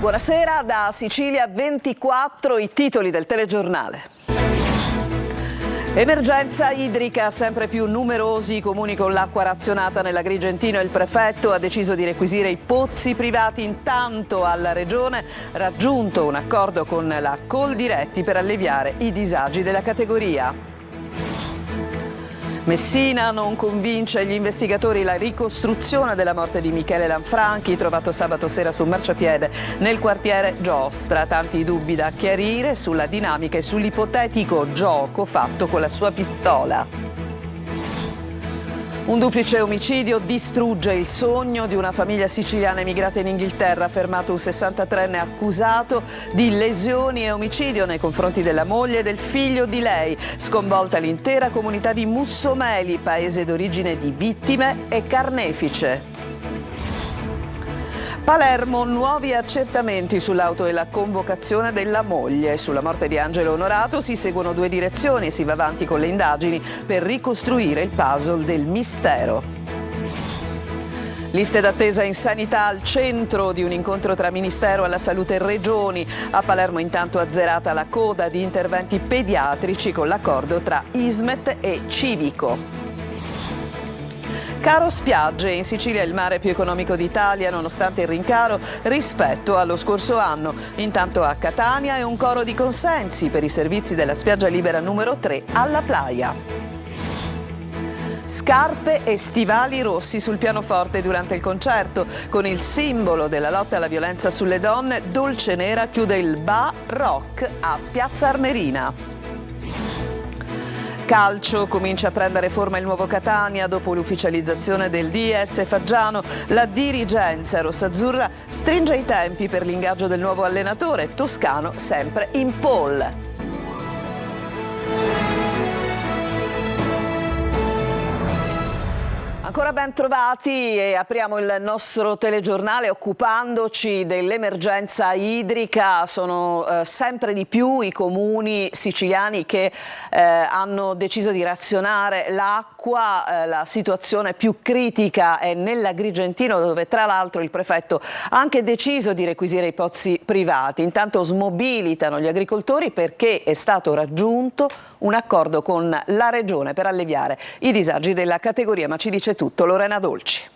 Buonasera, da Sicilia 24 i titoli del telegiornale. Emergenza idrica, sempre più numerosi i comuni con l'acqua razionata nell'Agrigentino. Il prefetto ha deciso di requisire i pozzi privati. Intanto alla Regione raggiunto un accordo con la Coldiretti per alleviare i disagi della categoria. Messina non convince gli investigatori la ricostruzione della morte di Michele Lanfranchi, trovato sabato sera sul marciapiede nel quartiere Giostra. Tanti dubbi da chiarire sulla dinamica e sull'ipotetico gioco fatto con la sua pistola. Un duplice omicidio distrugge il sogno di una famiglia siciliana emigrata in Inghilterra. Fermato un 63enne accusato di lesioni e omicidio nei confronti della moglie e del figlio di lei. Sconvolta l'intera comunità di Mussomeli, paese d'origine di vittime e carnefice. Palermo, nuovi accertamenti sull'auto e la convocazione della moglie. Sulla morte di Angelo Onorato si seguono due direzioni e si va avanti con le indagini per ricostruire il puzzle del mistero. Liste d'attesa in sanità al centro di un incontro tra Ministero alla Salute e Regioni. A Palermo intanto azzerata la coda di interventi pediatrici con l'accordo tra Ismet e Civico. Caro spiagge, in Sicilia il mare più economico d'Italia nonostante il rincaro rispetto allo scorso anno. Intanto a Catania è un coro di consensi per i servizi della spiaggia libera numero 3 alla Playa. Scarpe e stivali rossi sul pianoforte durante il concerto. Con il simbolo della lotta alla violenza sulle donne, Dolce Nera chiude il Ba Rock a Piazza Armerina. Calcio, comincia a prendere forma il nuovo Catania dopo l'ufficializzazione del DS Faggiano. La dirigenza rossazzurra stringe i tempi per l'ingaggio del nuovo allenatore toscano, sempre in pole. Ancora ben trovati e apriamo il nostro telegiornale occupandoci dell'emergenza idrica. Sono sempre di più i comuni siciliani che hanno deciso di razionare l'acqua. La situazione più critica è nell'Agrigentino, dove tra l'altro il prefetto ha anche deciso di requisire i pozzi privati. Intanto smobilitano gli agricoltori perché è stato raggiunto un accordo con la Regione per alleviare i disagi della categoria, ma ci dice tutto Lorena Dolci.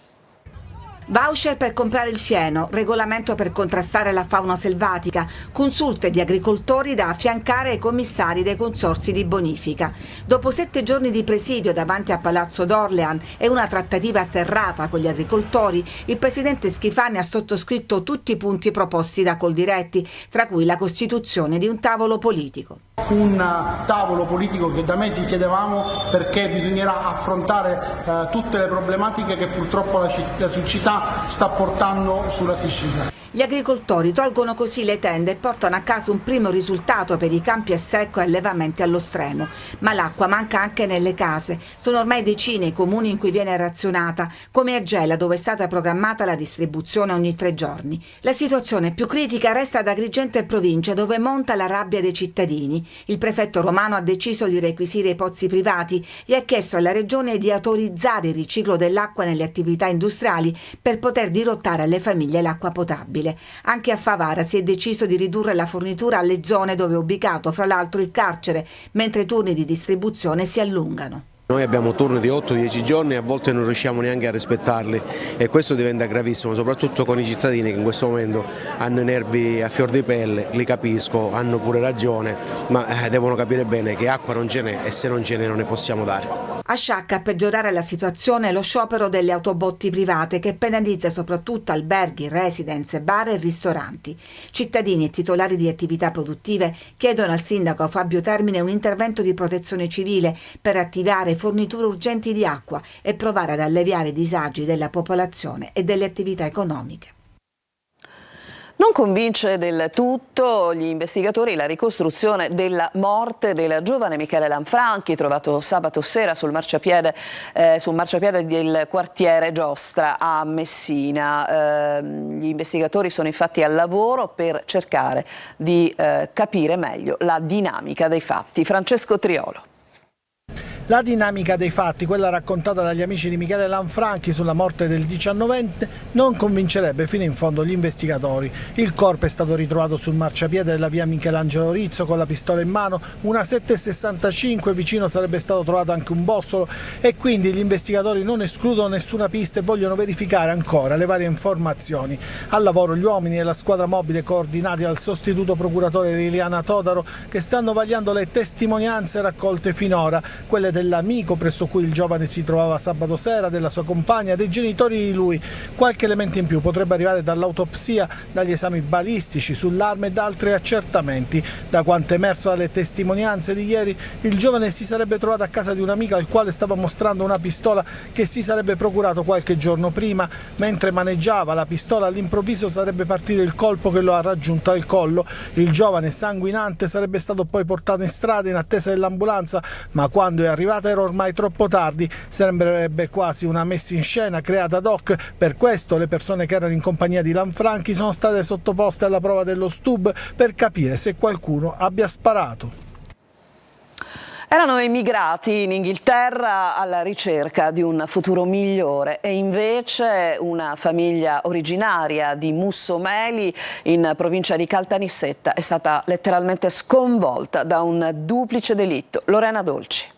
Voucher per comprare il fieno, regolamento per contrastare la fauna selvatica, consulte di agricoltori da affiancare ai commissari dei consorzi di bonifica. Dopo 7 giorni di presidio davanti a Palazzo d'Orlean e una trattativa serrata con gli agricoltori, il presidente Schifani ha sottoscritto tutti i punti proposti da Coldiretti, tra cui la costituzione di un tavolo politico. Un tavolo politico che da mesi chiedevamo, perché bisognerà affrontare tutte le problematiche che purtroppo la siccità sta portando sulla Sicilia. Gli agricoltori tolgono così le tende e portano a casa un primo risultato per i campi a secco e allevamenti allo stremo. Ma l'acqua manca anche nelle case. Sono ormai decine i comuni in cui viene razionata, come a Gela, dove è stata programmata la distribuzione ogni 3 giorni. La situazione più critica resta ad Agrigento e provincia, dove monta la rabbia dei cittadini. Il prefetto romano ha deciso di requisire i pozzi privati e ha chiesto alla regione di autorizzare il riciclo dell'acqua nelle attività industriali per poter dirottare alle famiglie l'acqua potabile. Anche a Favara si è deciso di ridurre la fornitura alle zone dove è ubicato, fra l'altro, il carcere, mentre i turni di distribuzione si allungano. Noi abbiamo turni di 8-10 giorni e a volte non riusciamo neanche a rispettarli e questo diventa gravissimo, soprattutto con i cittadini che in questo momento hanno i nervi a fior di pelle, li capisco, hanno pure ragione, ma devono capire bene che acqua non ce n'è e se non ce n'è non ne possiamo dare. A Sciacca a peggiorare la situazione è lo sciopero delle autobotti private che penalizza soprattutto alberghi, residenze, bar e ristoranti. Cittadini e titolari di attività produttive chiedono al sindaco Fabio Termine un intervento di protezione civile per attivare forniture urgenti di acqua e provare ad alleviare i disagi della popolazione e delle attività economiche. Non convince del tutto gli investigatori la ricostruzione della morte del giovane Michele Lanfranchi, trovato sabato sera sul marciapiede del quartiere Giostra a Messina. Gli investigatori sono infatti al lavoro per cercare di capire meglio la dinamica dei fatti. Francesco Triolo. La dinamica dei fatti, quella raccontata dagli amici di Michele Lanfranchi sulla morte del 19enne, non convincerebbe fino in fondo gli investigatori. Il corpo è stato ritrovato sul marciapiede della via Michelangelo Rizzo con la pistola in mano, una 7,65, vicino sarebbe stato trovato anche un bossolo e quindi gli investigatori non escludono nessuna pista e vogliono verificare ancora le varie informazioni. Al lavoro gli uomini e la squadra mobile coordinati dal sostituto procuratore Liliana Todaro che stanno vagliando le testimonianze raccolte finora, quelle dell'amico presso cui il giovane si trovava sabato sera, della sua compagna, dei genitori di lui. Qualche elemento in più potrebbe arrivare dall'autopsia, dagli esami balistici sull'arma e da altri accertamenti. Da quanto emerso dalle testimonianze di ieri, il giovane si sarebbe trovato a casa di un amico al quale stava mostrando una pistola che si sarebbe procurato qualche giorno prima. Mentre maneggiava la pistola, all'improvviso sarebbe partito il colpo che lo ha raggiunto al collo. Il giovane, sanguinante, sarebbe stato poi portato in strada in attesa dell'ambulanza, ma quando è arrivata era ormai troppo tardi. Sembrerebbe quasi una messa in scena creata ad hoc. Per questo le persone che erano in compagnia di Lanfranchi sono state sottoposte alla prova dello STUB per capire se qualcuno abbia sparato. Erano emigrati in Inghilterra alla ricerca di un futuro migliore e invece una famiglia originaria di Mussomeli in provincia di Caltanissetta è stata letteralmente sconvolta da un duplice delitto. Lorena Dolci.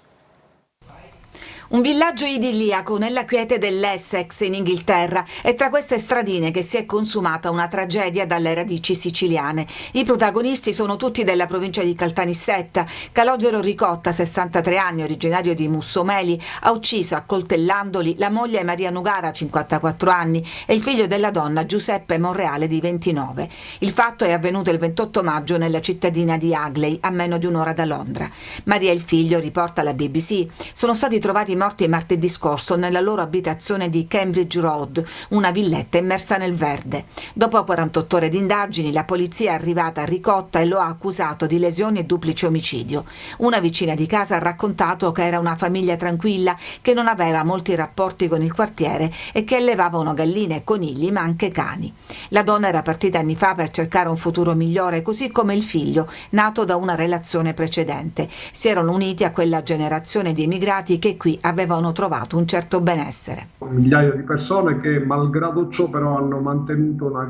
Un villaggio idilliaco nella quiete dell'Essex in Inghilterra è tra queste stradine che si è consumata una tragedia dalle radici siciliane. I protagonisti sono tutti della provincia di Caltanissetta. Calogero Ricotta, 63 anni, originario di Mussomeli, ha ucciso accoltellandoli la moglie Maria Nugara, 54 anni, e il figlio della donna Giuseppe Monreale di 29. Il fatto è avvenuto il 28 maggio nella cittadina di Hagley, a meno di un'ora da Londra. Maria e il figlio, riporta la BBC, sono stati trovati morti martedì scorso nella loro abitazione di Cambridge Road, una villetta immersa nel verde. Dopo 48 ore di indagini, la polizia è arrivata a Ricotta e lo ha accusato di lesioni e duplice omicidio. Una vicina di casa ha raccontato che era una famiglia tranquilla, che non aveva molti rapporti con il quartiere e che allevavano galline e conigli, ma anche cani. La donna era partita anni fa per cercare un futuro migliore, così come il figlio, nato da una relazione precedente. Si erano uniti a quella generazione di immigrati che qui avevano trovato un certo benessere. Migliaia di persone che, malgrado ciò, però hanno mantenuto un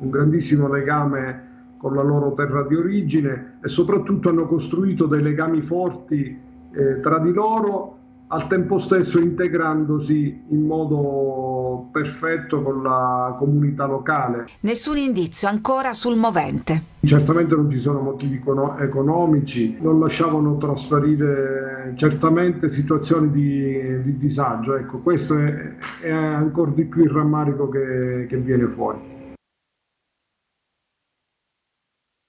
grandissimo legame con la loro terra di origine e soprattutto hanno costruito dei legami forti tra di loro, al tempo stesso integrandosi in modo perfetto con la comunità locale. Nessun indizio ancora sul movente. Certamente non ci sono motivi economici, non lasciavano trasparire certamente situazioni di disagio. Ecco, questo è ancora di più il rammarico che viene fuori.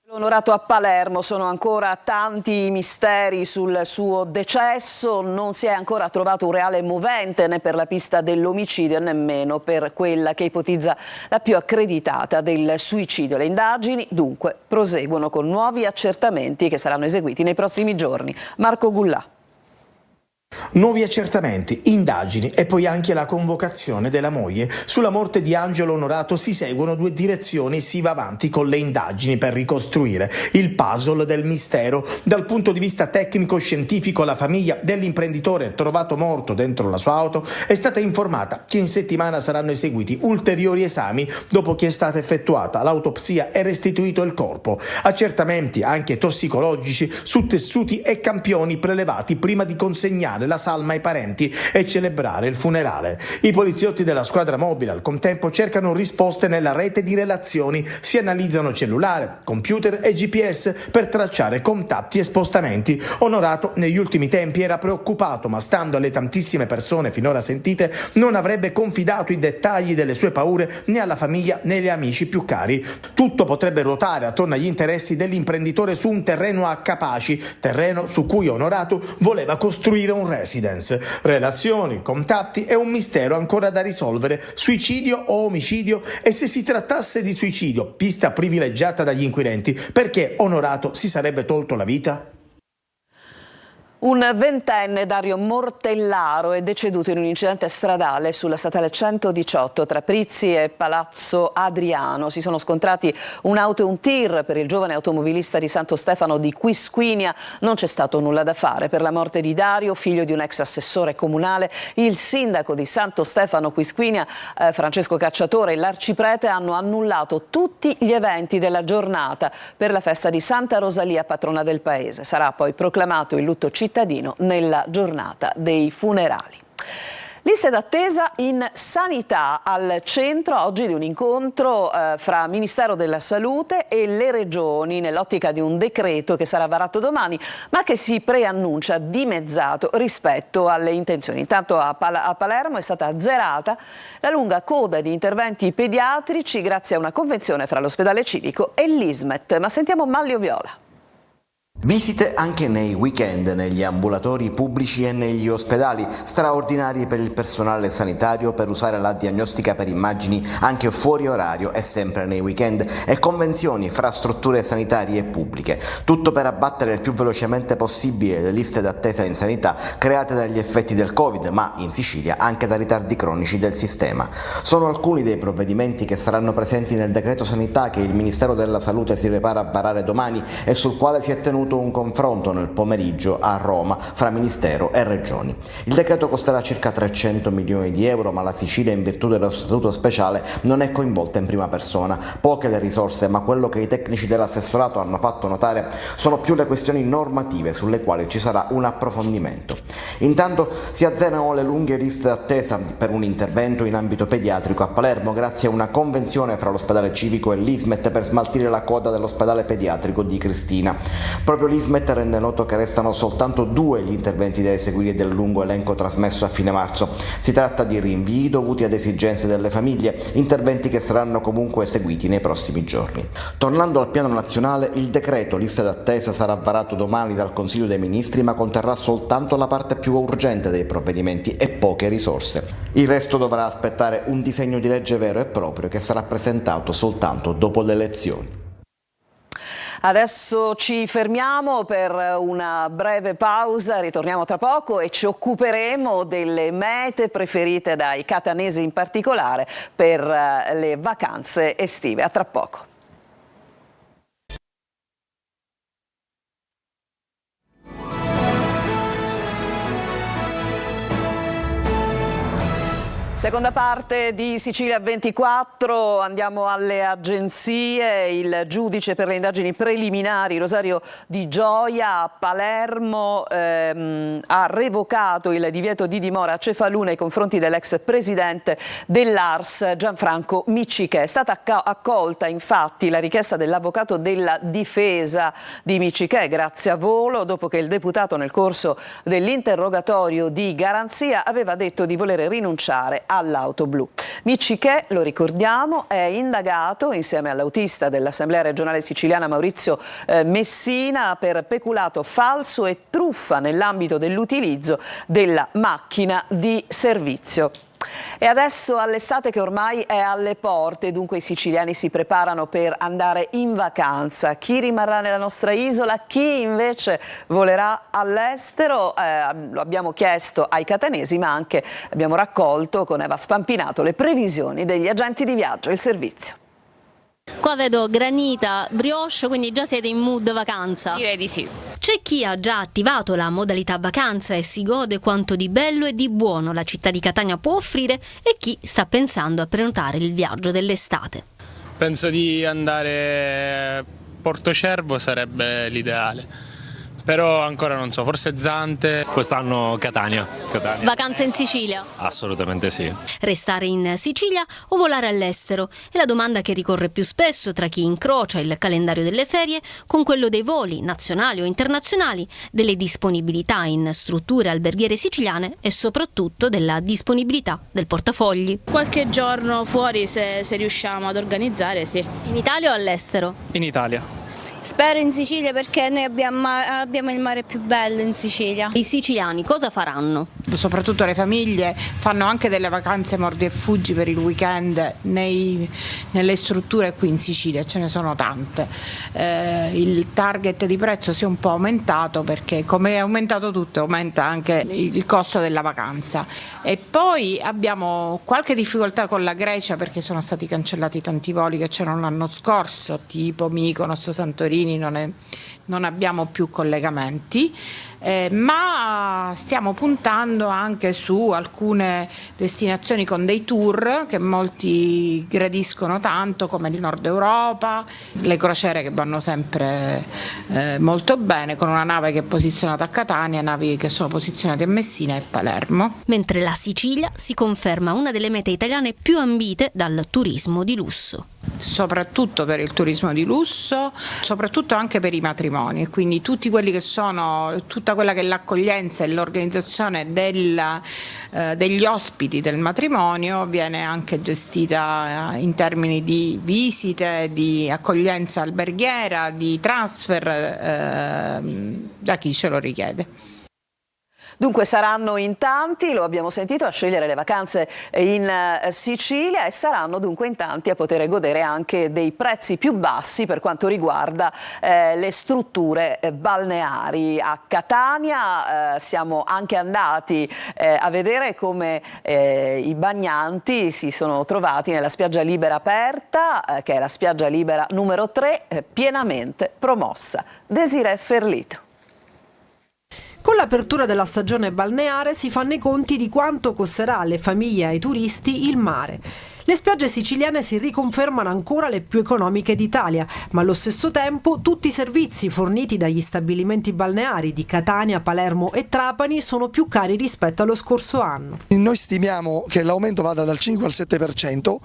Onorato a Palermo, sono ancora tanti misteri sul suo decesso, non si è ancora trovato un reale movente né per la pista dell'omicidio, nemmeno per quella che ipotizza la più accreditata del suicidio. Le indagini dunque proseguono con nuovi accertamenti che saranno eseguiti nei prossimi giorni. Marco Gullà. Nuovi accertamenti, indagini e poi anche la convocazione della moglie. Sulla morte di Angelo Onorato si seguono due direzioni, si va avanti con le indagini per ricostruire il puzzle del mistero. Dal punto di vista tecnico-scientifico, la famiglia dell'imprenditore trovato morto dentro la sua auto è stata informata che in settimana saranno eseguiti ulteriori esami dopo che è stata effettuata l'autopsia e restituito il corpo. Accertamenti anche tossicologici su tessuti e campioni prelevati prima di consegnare la salma ai parenti e celebrare il funerale. I poliziotti della squadra mobile al contempo cercano risposte nella rete di relazioni, si analizzano cellulare, computer e GPS per tracciare contatti e spostamenti. Onorato negli ultimi tempi era preoccupato, ma stando alle tantissime persone finora sentite non avrebbe confidato i dettagli delle sue paure né alla famiglia né agli amici più cari. Tutto potrebbe ruotare attorno agli interessi dell'imprenditore su un terreno a Capaci, terreno su cui Onorato voleva costruire un residence. Relazioni, contatti e un mistero ancora da risolvere. Suicidio o omicidio? E se si trattasse di suicidio, pista privilegiata dagli inquirenti, perché Onorato si sarebbe tolto la vita? Un ventenne, Dario Mortellaro, è deceduto in un incidente stradale sulla statale 118 tra Prizzi e Palazzo Adriano. Si sono scontrati un'auto e un tir. Per il giovane automobilista di Santo Stefano di Quisquinia non c'è stato nulla da fare. Per la morte di Dario, figlio di un ex assessore comunale, il sindaco di Santo Stefano Quisquinia, Francesco Cacciatore, e l'arciprete hanno annullato tutti gli eventi della giornata per la festa di Santa Rosalia, patrona del paese. Sarà poi proclamato il lutto cittadino nella giornata dei funerali. Liste d'attesa in sanità, al centro oggi di un incontro fra Ministero della Salute e le Regioni nell'ottica di un decreto che sarà varato domani, ma che si preannuncia dimezzato rispetto alle intenzioni. Intanto a Palermo è stata azzerata la lunga coda di interventi pediatrici grazie a una convenzione fra l'ospedale civico e l'Ismet. Ma sentiamo Manlio Viola. Visite anche nei weekend negli ambulatori pubblici e negli ospedali, straordinari per il personale sanitario per usare la diagnostica per immagini anche fuori orario e sempre nei weekend, e convenzioni fra strutture sanitarie pubbliche. Tutto per abbattere il più velocemente possibile le liste d'attesa in sanità create dagli effetti del Covid, ma in Sicilia anche da ritardi cronici del sistema. Sono alcuni dei provvedimenti che saranno presenti nel decreto sanità che il Ministero della Salute si prepara a varare domani e sul quale si è tenuto un confronto nel pomeriggio a Roma fra Ministero e Regioni. Il decreto costerà circa 300 milioni di euro, ma la Sicilia, in virtù dello statuto speciale, non è coinvolta in prima persona. Poche le risorse, ma quello che i tecnici dell'assessorato hanno fatto notare sono più le questioni normative sulle quali ci sarà un approfondimento. Intanto si azzerano le lunghe liste d'attesa per un intervento in ambito pediatrico a Palermo grazie a una convenzione fra l'ospedale civico e l'Ismet per smaltire la coda dell'ospedale pediatrico di Cristina. Proprio l'Ismet rende noto che restano soltanto 2 gli interventi da eseguire del lungo elenco trasmesso a fine marzo. Si tratta di rinvii dovuti ad esigenze delle famiglie, interventi che saranno comunque eseguiti nei prossimi giorni. Tornando al piano nazionale, il decreto liste d'attesa sarà varato domani dal Consiglio dei Ministri, ma conterrà soltanto la parte più urgente dei provvedimenti e poche risorse. Il resto dovrà aspettare un disegno di legge vero e proprio che sarà presentato soltanto dopo le elezioni. Adesso ci fermiamo per una breve pausa, ritorniamo tra poco e ci occuperemo delle mete preferite dai catanesi in particolare per le vacanze estive. A tra poco. Seconda parte di Sicilia 24, andiamo alle agenzie. Il giudice per le indagini preliminari Rosario Di Gioia a Palermo ha revocato il divieto di dimora a Cefalù nei confronti dell'ex presidente dell'ARS Gianfranco Miccichè. È stata accolta infatti la richiesta dell'avvocato della difesa di Miccichè grazie a volo, dopo che il deputato nel corso dell'interrogatorio di garanzia aveva detto di voler rinunciare all'auto blu. Miccichè, lo ricordiamo, è indagato insieme all'autista dell'Assemblea regionale siciliana Maurizio Messina per peculato falso e truffa nell'ambito dell'utilizzo della macchina di servizio. E adesso all'estate che ormai è alle porte, dunque i siciliani si preparano per andare in vacanza. Chi rimarrà nella nostra isola, chi invece volerà all'estero, lo abbiamo chiesto ai catanesi, ma anche abbiamo raccolto con Eva Spampinato le previsioni degli agenti di viaggio e il servizio. Qua vedo granita, brioche, quindi già siete in mood vacanza? Direi di sì. C'è chi ha già attivato la modalità vacanza e si gode quanto di bello e di buono la città di Catania può offrire, e chi sta pensando a prenotare il viaggio dell'estate. Penso di andare a Portocervo, sarebbe l'ideale. Però ancora non so, forse Zante. Quest'anno Catania. Vacanze in Sicilia? Assolutamente sì. Restare in Sicilia o volare all'estero? È la domanda che ricorre più spesso tra chi incrocia il calendario delle ferie con quello dei voli nazionali o internazionali, delle disponibilità in strutture alberghiere siciliane e soprattutto della disponibilità del portafogli. Qualche giorno fuori se riusciamo ad organizzare, sì. In Italia o all'estero? In Italia. Spero in Sicilia perché noi abbiamo il mare più bello in Sicilia. I siciliani cosa faranno? Soprattutto le famiglie fanno anche delle vacanze mordi e fuggi per il weekend nelle strutture qui in Sicilia, ce ne sono tante. Il target di prezzo si è un po' aumentato perché, come è aumentato tutto, aumenta anche il costo della vacanza. E poi abbiamo qualche difficoltà con la Grecia perché sono stati cancellati tanti voli che c'erano l'anno scorso, tipo Mykonos, Santorini, non abbiamo più collegamenti, ma stiamo puntando anche su alcune destinazioni con dei tour che molti gradiscono tanto, come il Nord Europa, le crociere che vanno sempre molto bene, con una nave che è posizionata a Catania, navi che sono posizionate a Messina e Palermo. Mentre la Sicilia si conferma una delle mete italiane più ambite dal turismo di lusso. Soprattutto per il turismo di lusso, soprattutto anche per i matrimoni, quindi tutti quelli che sono, tutta quella che è l'accoglienza e l'organizzazione degli ospiti del matrimonio viene anche gestita in termini di visite, di accoglienza alberghiera, di transfer da chi ce lo richiede. Dunque saranno in tanti, lo abbiamo sentito, a scegliere le vacanze in Sicilia, e saranno dunque in tanti a poter godere anche dei prezzi più bassi per quanto riguarda le strutture balneari. A Catania siamo anche andati a vedere come i bagnanti si sono trovati nella spiaggia libera aperta, che è la spiaggia libera numero 3, pienamente promossa. Desiree Ferlito. Con l'apertura della stagione balneare si fanno i conti di quanto costerà alle famiglie e ai turisti il mare. Le spiagge siciliane si riconfermano ancora le più economiche d'Italia, ma allo stesso tempo tutti i servizi forniti dagli stabilimenti balneari di Catania, Palermo e Trapani sono più cari rispetto allo scorso anno. Noi stimiamo che l'aumento vada dal 5 al 7%,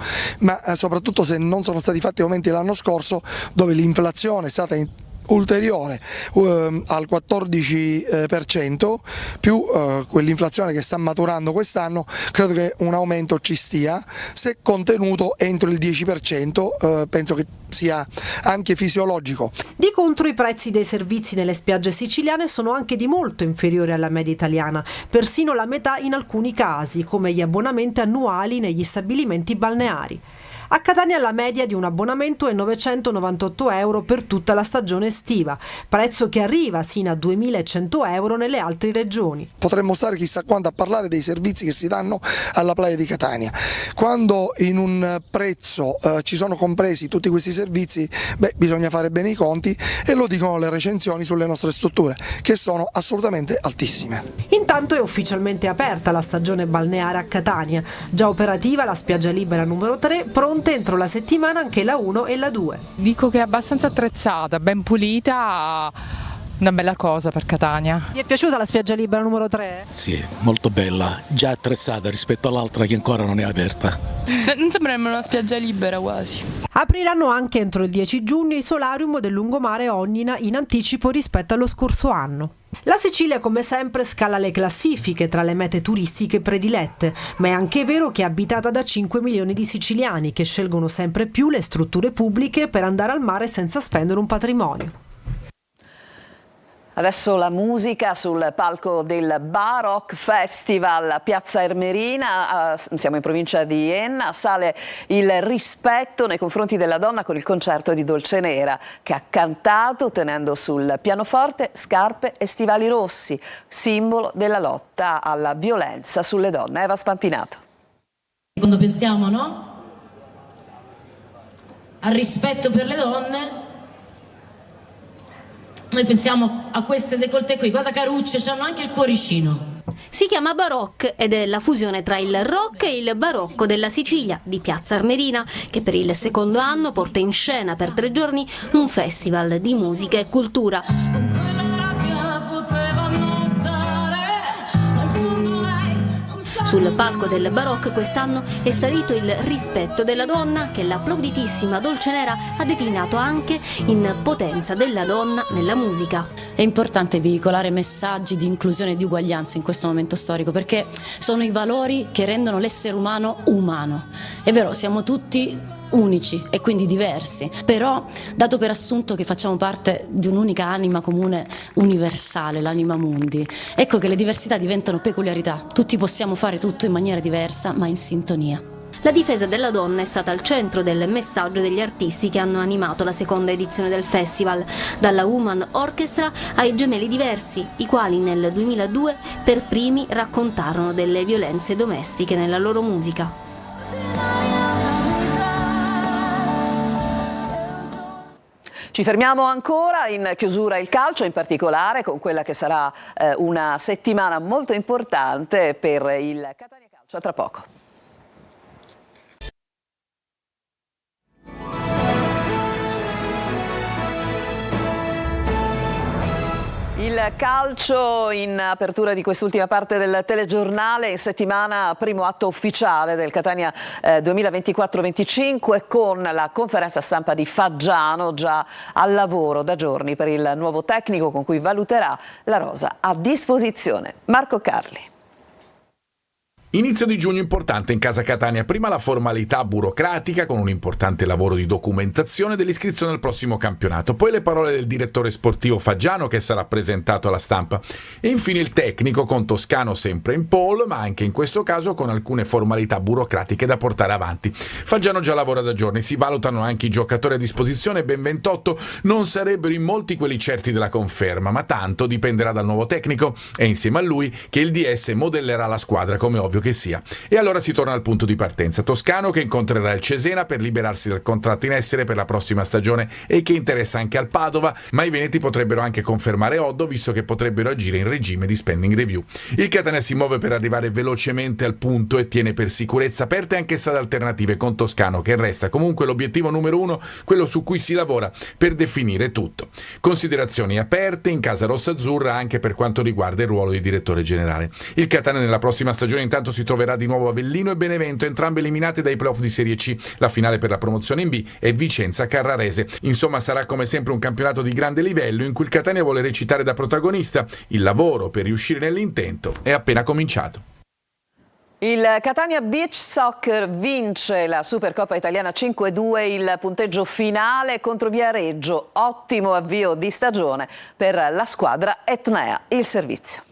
ma soprattutto se non sono stati fatti aumenti l'anno scorso, dove l'inflazione è stata ulteriore al 14%, più quell'inflazione che sta maturando quest'anno, credo che un aumento ci stia. Se contenuto entro il 10%, penso che sia anche fisiologico. Di contro i prezzi dei servizi nelle spiagge siciliane sono anche di molto inferiori alla media italiana, persino la metà in alcuni casi, come gli abbonamenti annuali negli stabilimenti balneari. A Catania la media di un abbonamento è 998 euro per tutta la stagione estiva, prezzo che arriva sino a 2.100 euro nelle altre regioni. Potremmo stare chissà quanto a parlare dei servizi che si danno alla playa di Catania. Quando in un prezzo ci sono compresi tutti questi servizi, bisogna fare bene i conti, e lo dicono le recensioni sulle nostre strutture, che sono assolutamente altissime. Intanto è ufficialmente aperta la stagione balneare a Catania, già operativa la spiaggia libera numero 3, pronta entro la settimana anche la 1 e la 2. Dico che è abbastanza attrezzata, ben pulita, una bella cosa per Catania. Ti è piaciuta la spiaggia libera numero 3? Sì, molto bella, già attrezzata rispetto all'altra che ancora non è aperta. Non sembra nemmeno una spiaggia libera quasi. Apriranno anche entro il 10 giugno i solarium del lungomare Ognina in anticipo rispetto allo scorso anno. La Sicilia come sempre scala le classifiche tra le mete turistiche predilette, ma è anche vero che è abitata da 5 milioni di siciliani che scelgono sempre più le strutture pubbliche per andare al mare senza spendere un patrimonio. Adesso la musica sul palco del Baroque Festival a Piazza Ermerina, siamo in provincia di Enna, sale il rispetto nei confronti della donna con il concerto di Dolcenera, che ha cantato tenendo sul pianoforte scarpe e stivali rossi, simbolo della lotta alla violenza sulle donne. Eva Spampinato. Quando pensiamo, no? Al rispetto per le donne, noi pensiamo a queste décolleté qui, guarda carucce, c'hanno anche il cuoricino. Si chiama Baroque ed è la fusione tra il rock e il barocco della Sicilia, di Piazza Armerina, che per il secondo anno porta in scena per 3 giorni un festival di musica e cultura. Sul palco del Baroque quest'anno è salito il rispetto della donna, che l'applauditissima Dolcenera ha declinato anche in potenza della donna nella musica. È importante veicolare messaggi di inclusione e di uguaglianza in questo momento storico, perché sono i valori che rendono l'essere umano umano. È vero, siamo tutti unici e quindi diversi, però dato per assunto che facciamo parte di un'unica anima comune universale, l'anima mundi, ecco che le diversità diventano peculiarità. Tutti possiamo fare tutto in maniera diversa, ma in sintonia. La difesa della donna è stata al centro del messaggio degli artisti che hanno animato la seconda edizione del festival, dalla Woman Orchestra ai Gemelli Diversi, i quali nel 2002 per primi raccontarono delle violenze domestiche nella loro musica. Ci fermiamo ancora, in chiusura il calcio, in particolare con quella che sarà una settimana molto importante per il Catania Calcio. A tra poco. Il calcio in apertura di quest'ultima parte del telegiornale, in settimana primo atto ufficiale del Catania 2024-25 con la conferenza stampa di Faggiano, già al lavoro da giorni per il nuovo tecnico con cui valuterà la rosa a disposizione. Marco Carli. Inizio di giugno importante in casa Catania, prima la formalità burocratica con un importante lavoro di documentazione dell'iscrizione al prossimo campionato, poi le parole del direttore sportivo Faggiano che sarà presentato alla stampa e infine il tecnico con Toscano sempre in pole, ma anche in questo caso con alcune formalità burocratiche da portare avanti. Faggiano già lavora da giorni, si valutano anche i giocatori a disposizione, ben 28, non sarebbero in molti quelli certi della conferma, ma tanto dipenderà dal nuovo tecnico e insieme a lui che il DS modellerà la squadra come ovvio che sia. E allora si torna al punto di partenza. Toscano che incontrerà il Cesena per liberarsi dal contratto in essere per la prossima stagione e che interessa anche al Padova, ma i veneti potrebbero anche confermare Oddo visto che potrebbero agire in regime di spending review. Il Catania si muove per arrivare velocemente al punto e tiene per sicurezza aperte anche strade alternative con Toscano che resta comunque l'obiettivo numero uno, quello su cui si lavora per definire tutto. Considerazioni aperte in casa rossa-azzurra anche per quanto riguarda il ruolo di direttore generale. Il Catania nella prossima stagione intanto si troverà di nuovo Avellino e Benevento, entrambe eliminate dai playoff di Serie C, la finale per la promozione in B e Vicenza-Carrarese. Insomma sarà come sempre un campionato di grande livello in cui il Catania vuole recitare da protagonista. Il lavoro per riuscire nell'intento è appena cominciato. Il Catania Beach Soccer vince la Supercoppa Italiana 5-2, il punteggio finale contro Viareggio. Ottimo avvio di stagione per la squadra etnea. Il servizio.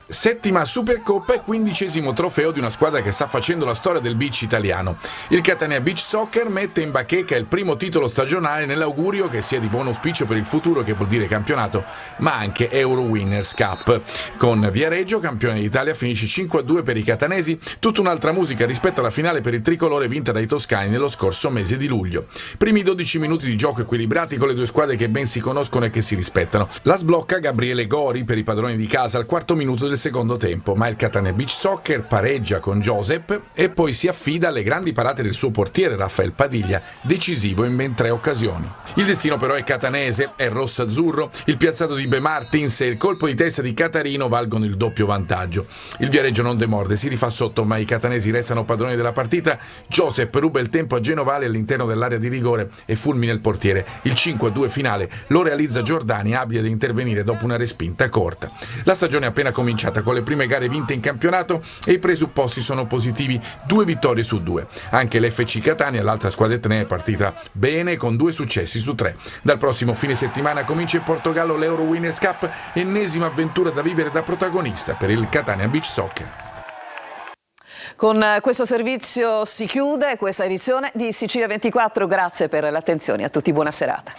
Settima Supercoppa e 15° trofeo di una squadra che sta facendo la storia del beach italiano. Il Catania Beach Soccer mette in bacheca il primo titolo stagionale nell'augurio che sia di buon auspicio per il futuro, che vuol dire campionato, ma anche Euro Winners Cup. Con Viareggio, campione d'Italia, finisce 5-2 per i catanesi, tutta un'altra musica rispetto alla finale per il tricolore vinta dai toscani nello scorso mese di luglio. Primi 12 minuti di gioco equilibrati con le due squadre che ben si conoscono e che si rispettano. La sblocca Gabriele Gori per i padroni di casa al quarto minuto del secondo tempo, ma il Catania Beach Soccer pareggia con Josep e poi si affida alle grandi parate del suo portiere Raffaele Padiglia, decisivo in ben 3 occasioni. Il destino però è catanese, è rosso-azzurro, il piazzato di Be Martins e il colpo di testa di Catarino valgono il doppio vantaggio. Il Viareggio non demorde, si rifà sotto, ma i catanesi restano padroni della partita. Josep ruba il tempo a Genovale all'interno dell'area di rigore e fulmina il portiere. Il 5-2 finale lo realizza Giordani, abile ad intervenire dopo una respinta corta. La stagione è appena cominciata con le prime gare vinte in campionato e i presupposti sono positivi, 2 vittorie su 2. Anche l'FC Catania, l'altra squadra etnea, è partita bene con 2 successi su 3. Dal prossimo fine settimana comincia in Portogallo l'Euro Winners Cup, ennesima avventura da vivere da protagonista per il Catania Beach Soccer. Con questo servizio si chiude questa edizione di Sicilia 24, grazie per l'attenzione, a tutti buona serata.